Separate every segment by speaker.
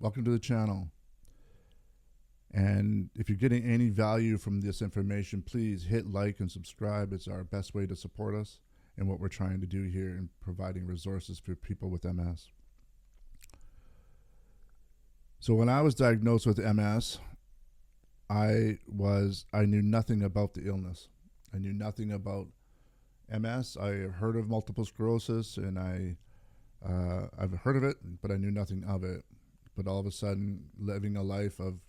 Speaker 1: Welcome to the channel. And if you're getting any value from this information, please hit like and subscribe. It's our best way to support us and what we're trying to do here in providing resources for people with MS. So when I was diagnosed with MS, I knew nothing about the illness. I knew nothing about MS. I have heard of multiple sclerosis, and I've heard of it, but I knew nothing of it. But all of a sudden, living a life of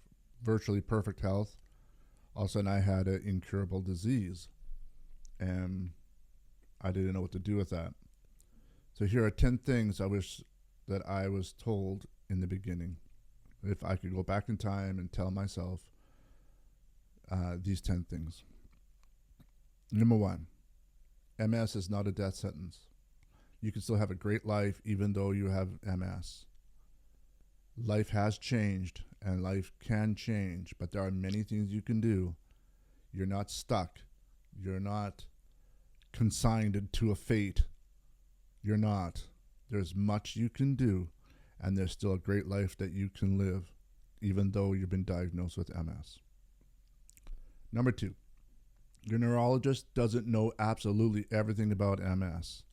Speaker 1: virtually perfect health, all of a sudden I had an incurable disease, and I didn't know what to do with that. So here are 10 things I wish that I was told in the beginning. If I could go back in time and tell myself these 10 things. Number one, MS is not a death sentence. You can still have a great life even though you have MS. Life has changed and life can change, but there are many things you can do. You're not stuck. You're not consigned to a fate. You're not. There's much you can do, and there's still a great life that you can live, even though you've been diagnosed with MS. Number two, your neurologist doesn't know absolutely everything about MS.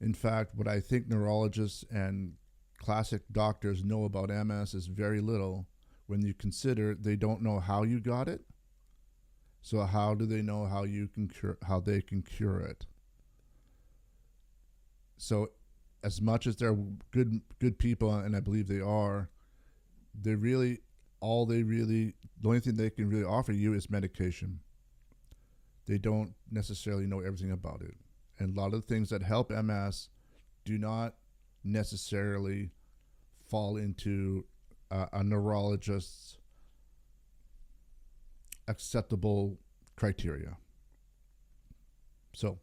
Speaker 1: In fact, what I think neurologists and classic doctors know about MS is very little when you consider they don't know how you got it. So how do they know how they can cure it? So as much as they're good people, and I believe they are, the only thing they can really offer you is medication. They don't necessarily know everything about it. And a lot of the things that help MS do not necessarily fall into a neurologist's acceptable criteria. So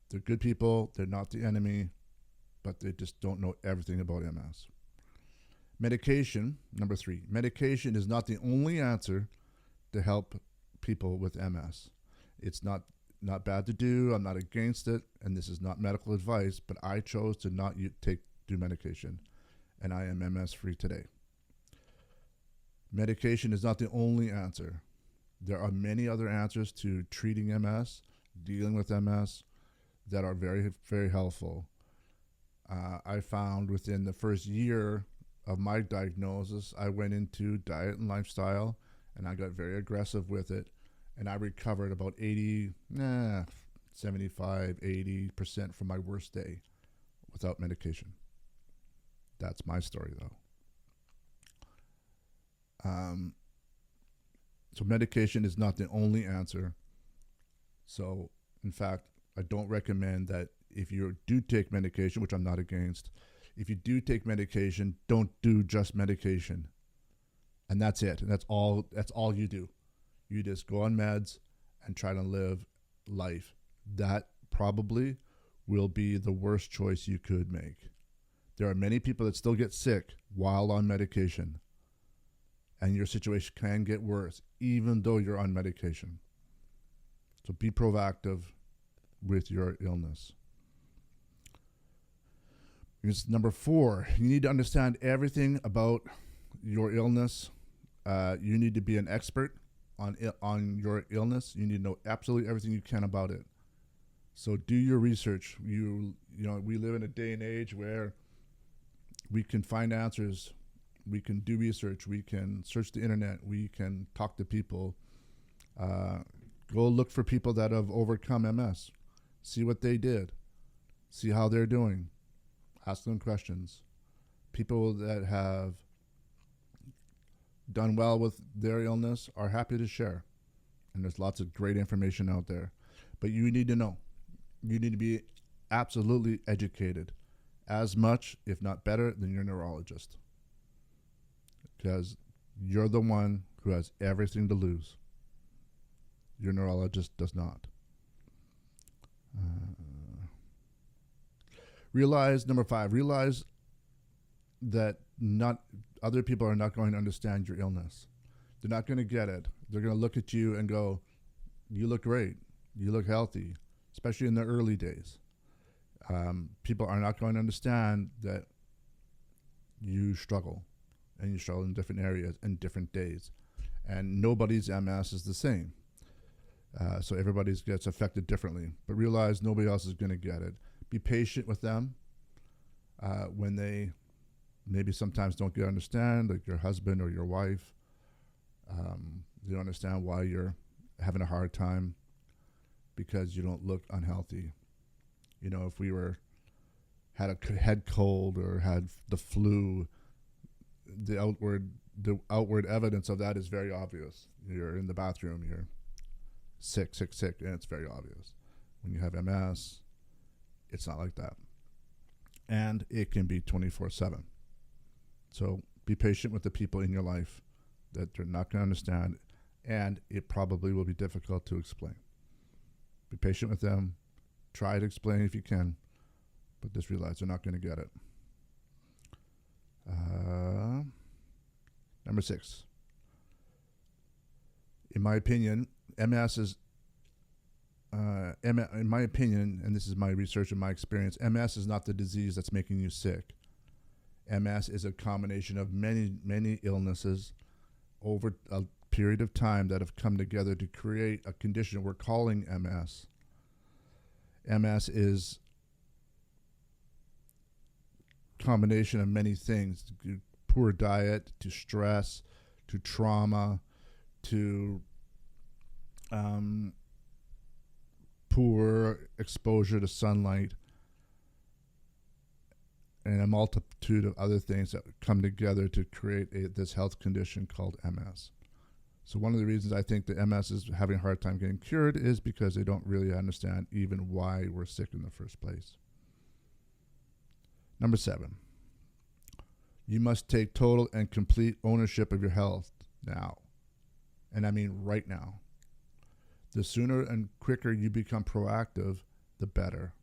Speaker 1: they're good people, they're not the enemy, but they just don't know everything about MS. Medication, number three, medication is not the only answer to help people with MS. It's not bad to do. I'm not against it, and this is not medical advice, but I chose to not do medication, and I am MS free today. Medication is not the only answer. There are many other answers to treating MS, dealing with MS, that are very, very helpful. I found within the first year of my diagnosis, I went into diet and lifestyle, and I got very aggressive with it, and I recovered about 75, 80% from my worst day without medication. That's my story, though. So medication is not the only answer. So, in fact, I don't recommend that if you do take medication, which I'm not against, if you do take medication, don't do just medication. And that's it. And that's all you do. You just go on meds and try to live life. That probably will be the worst choice you could make. There are many people that still get sick while on medication, and your situation can get worse even though you're on medication. So be proactive with your illness. Here's number four. You need to understand everything about your illness. You need to be an expert on your illness. You need to know absolutely everything you can about it. So do your research. We live in a day and age where we can find answers. We can do research. We can search the internet. We can talk to people. Go look for people that have overcome MS. See what they did. See how they're doing. Ask them questions. People that have done well with their illness are happy to share. And there's lots of great information out there. But you need to know. You need to be absolutely educated, as much, if not better, than your neurologist. Because you're the one who has everything to lose. Your neurologist does not. Number five, realize that not other people are not going to understand your illness. They're not going to get it. They're going to look at you and go, you look great. You look healthy, especially in the early days. People are not going to understand that you struggle, and you struggle in different areas and different days, and nobody's MS is the same. So everybody gets affected differently, but realize nobody else is going to get it. Be patient with them when they maybe sometimes don't get understand, like your husband or your wife. They don't understand why you're having a hard time because you don't look unhealthy. You know, if we had a head cold or had the flu, the outward evidence of that is very obvious. You're in the bathroom, you're sick, and it's very obvious. When you have MS, it's not like that. And it can be 24/7. So be patient with the people in your life that they're not going to understand, and it probably will be difficult to explain. Be patient with them. Try to explain if you can, but just realize they're not going to get it. Number 6. In my opinion, MS is, in my opinion, and this is my research and my experience, MS is not the disease that's making you sick. MS is a combination of many, many illnesses over a period of time that have come together to create a condition we're calling MS. MS is a combination of many things: poor diet, to stress, to trauma, to poor exposure to sunlight, and a multitude of other things that come together to create this health condition called MS. So one of the reasons I think that MS is having a hard time getting cured is because they don't really understand even why we're sick in the first place. Number 7, you must take total and complete ownership of your health now. And I mean right now. The sooner and quicker you become proactive, the better.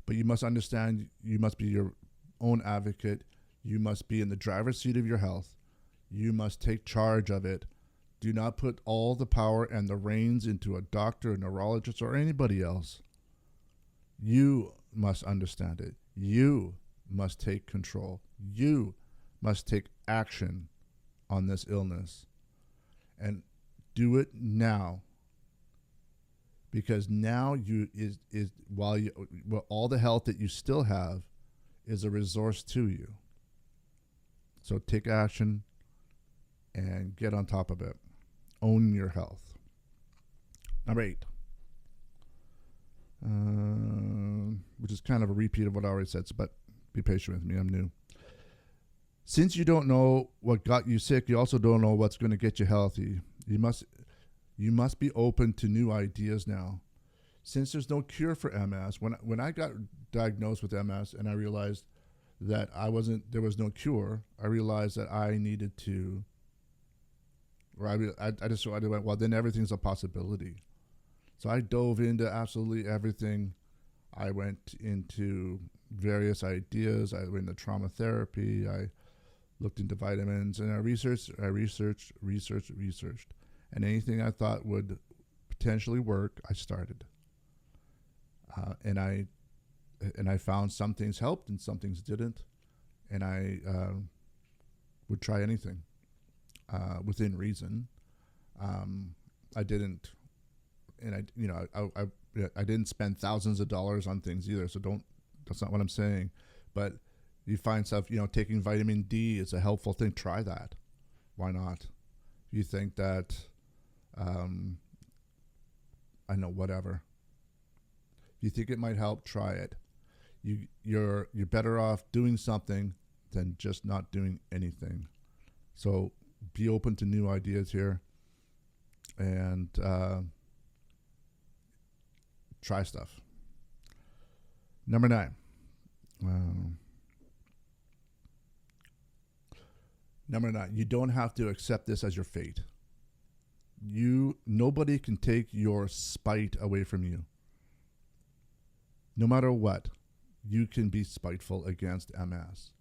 Speaker 1: But you must understand you must be your own advocate. You must be in the driver's seat of your health. You must take charge of it. Do not put all the power and the reins into a doctor, a neurologist, or anybody else. You must understand it. You must take control. You must take action on this illness. And do it now. Because now all the health that you still have is a resource to you. So take action and get on top of it. Own your health. Number 8, which is kind of a repeat of what I already said, but be patient with me, I'm new. Since you don't know what got you sick, you also don't know what's going to get you healthy. You must be open to new ideas now. Since there's no cure for MS, when I got diagnosed with MS and I realized that there was no cure, I realized that I needed to, I went, well, then everything's a possibility. So I dove into absolutely everything. I went into various ideas. I went into trauma therapy. I looked into vitamins, and I researched. And anything I thought would potentially work, I started. And I found some things helped and some things didn't. And I would try anything within reason. I didn't, and I didn't spend thousands of dollars on things either. So that's not what I'm saying. But you find stuff, taking vitamin D is a helpful thing. Try that. Why not? You think that, whatever. If you think it might help, try it. You're better off doing something than just not doing anything. So be open to new ideas here, and try stuff. Number 9. Number 9, you don't have to accept this as your fate. Nobody can take your spite away from you. No matter what, you can be spiteful against MS.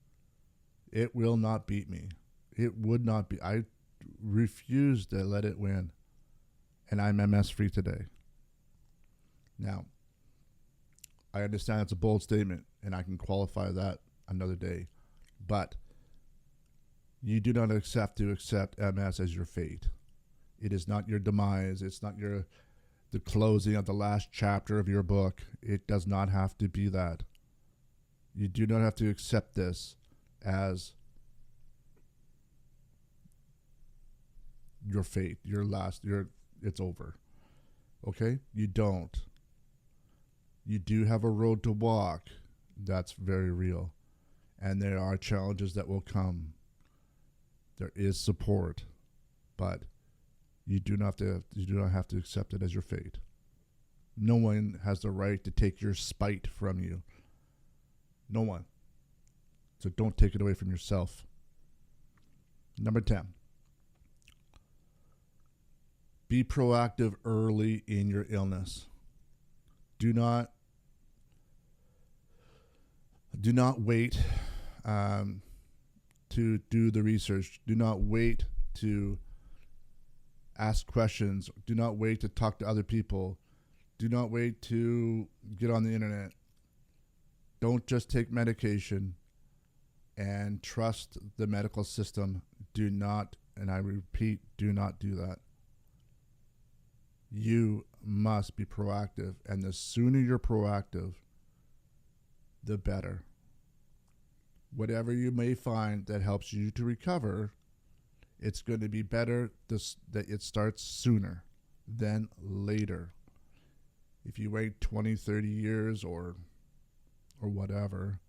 Speaker 1: It will not beat me. It would not be. I refuse to let it win. And I'm MS free today. Now, I understand it's a bold statement, and I can qualify that another day. But you do not accept MS as your fate. It is not your demise. It's not the closing of the last chapter of your book. It does not have to be that. You do not have to accept this as your fate, it's over. Okay? You don't. You do have a road to walk. That's very real. And there are challenges that will come. There is support, but you do not have to accept it as your fate. No one has the right to take your spite from you. No one. So don't take it away from yourself. Number 10. Be proactive early in your illness. Do not wait to do the research. Do not wait to ask questions. Do not wait to talk to other people. Do not wait to get on the internet. Don't just take medication and trust the medical system. Do not, and I repeat, do not do that. You must be proactive, and the sooner you're proactive, the better. Whatever you may find that helps you to recover, it's going to be better that it starts sooner than later. If you wait 20, 30 years or whatever,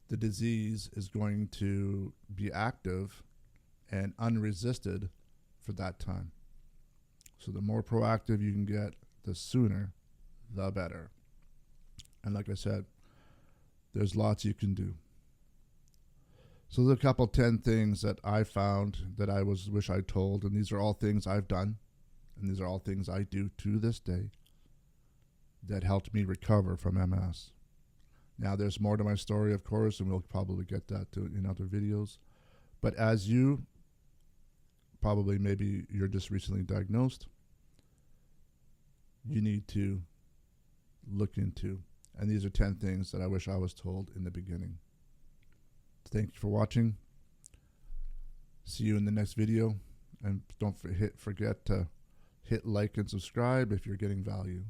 Speaker 1: the disease is going to be active and unresisted for that time. So the more proactive you can get, the sooner, the better. And like I said, there's lots you can do. So there's a couple 10 things that I found that I wish I told, and these are all things I've done, and these are all things I do to this day that helped me recover from MS. Now there's more to my story, of course, and we'll probably get that to in other videos. But as you maybe you're just recently diagnosed, you need to look into. And these are 10 things that I wish I was told in the beginning. Thank you for watching. See you in the next video. And don't forget to hit like and subscribe if you're getting value.